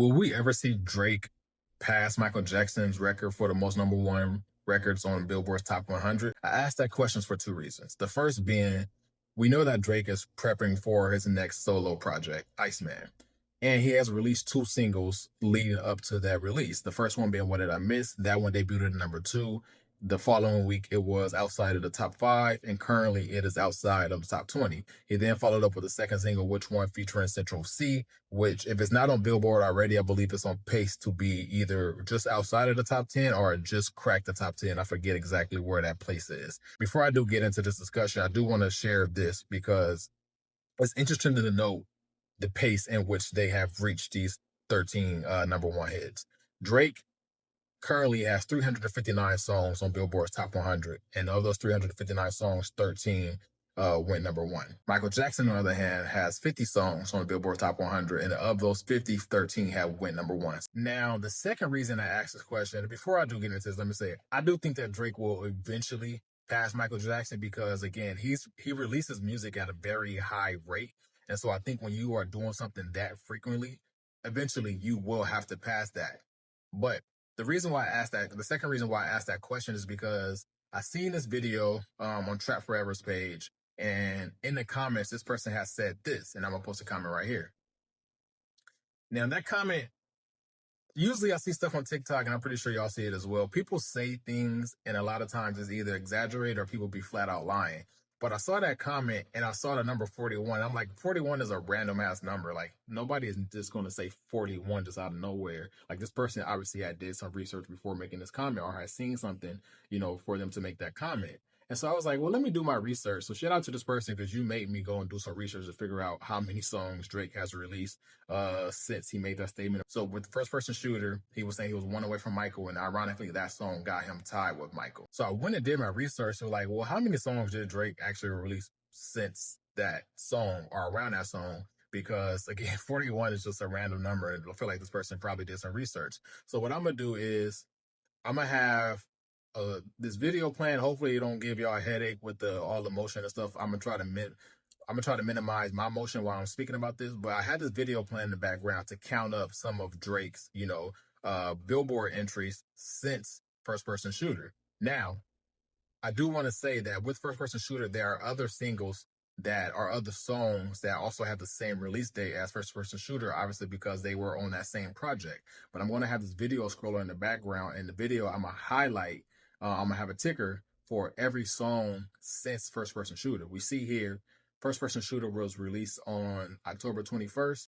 Will we ever see Drake pass Michael Jackson's record for the most number one records on Billboard's Top 100? I asked that question for two reasons. The first being, we know that Drake is prepping for his next solo project, Iceman. And he has released two singles leading up to that release. The first one being What Did I Miss? That one debuted at number two. The following week, it was outside of the top five, and currently it is outside of the top 20. He then followed up with the second single, Which One, featuring Central C, which, if it's not on Billboard already, I believe it's on pace to be either just outside of the top 10 or just crack the top 10. I forget exactly where that place is. Before I do get into this discussion, I do want to share this because it's interesting to note the pace in which they have reached these 13 number one hits. Drake currently has 359 songs on Billboard's Top 100, and of those 359 songs, 13 went number one. Michael Jackson, on the other hand, has 50 songs on the Billboard Top 100, and of those 50, 13 have went number one. Now, the second reason I asked this question, before I do get into this, let me say, I do think that Drake will eventually pass Michael Jackson because, again, he releases music at a very high rate. And so I think when you are doing something that frequently, eventually you will have to pass that. But the second reason why I asked that question is because I seen this video on Trap Forever's page, and in the comments, this person has said this, and I'm gonna post a comment right here. Now, that comment, usually I see stuff on TikTok, and I'm pretty sure y'all see it as well. People say things, and a lot of times it's either exaggerated or people be flat out lying. But I saw that comment and I saw the number 41. I'm like, 41 is a random ass number. Like, nobody is just going to say 41 just out of nowhere. Like, this person obviously had did some research before making this comment or had seen something, for them to make that comment. And so I was like, well, let me do my research. So shout out to this person because you made me go and do some research to figure out how many songs Drake has released since he made that statement. So with the First Person Shooter, he was saying he was one away from Michael, and ironically, that song got him tied with Michael. So I went and did my research. So like, well, how many songs did Drake actually release since that song or around that song? Because again, 41 is just a random number. And I feel like this person probably did some research. So what I'm gonna do is I'm gonna have this video plan. Hopefully, it don't give y'all a headache with all the motion and stuff. I'm gonna try to minimize my motion while I'm speaking about this. But I had this video plan in the background to count up some of Drake's, Billboard entries since First Person Shooter. Now, I do want to say that with First Person Shooter, there are other singles that are other songs that also have the same release date as First Person Shooter, obviously because they were on that same project. But I'm going to have this video scroller in the background, and the video I'm going to highlight, I'm going to have a ticker for every song since First Person Shooter. We see here, First Person Shooter was released on October 21st.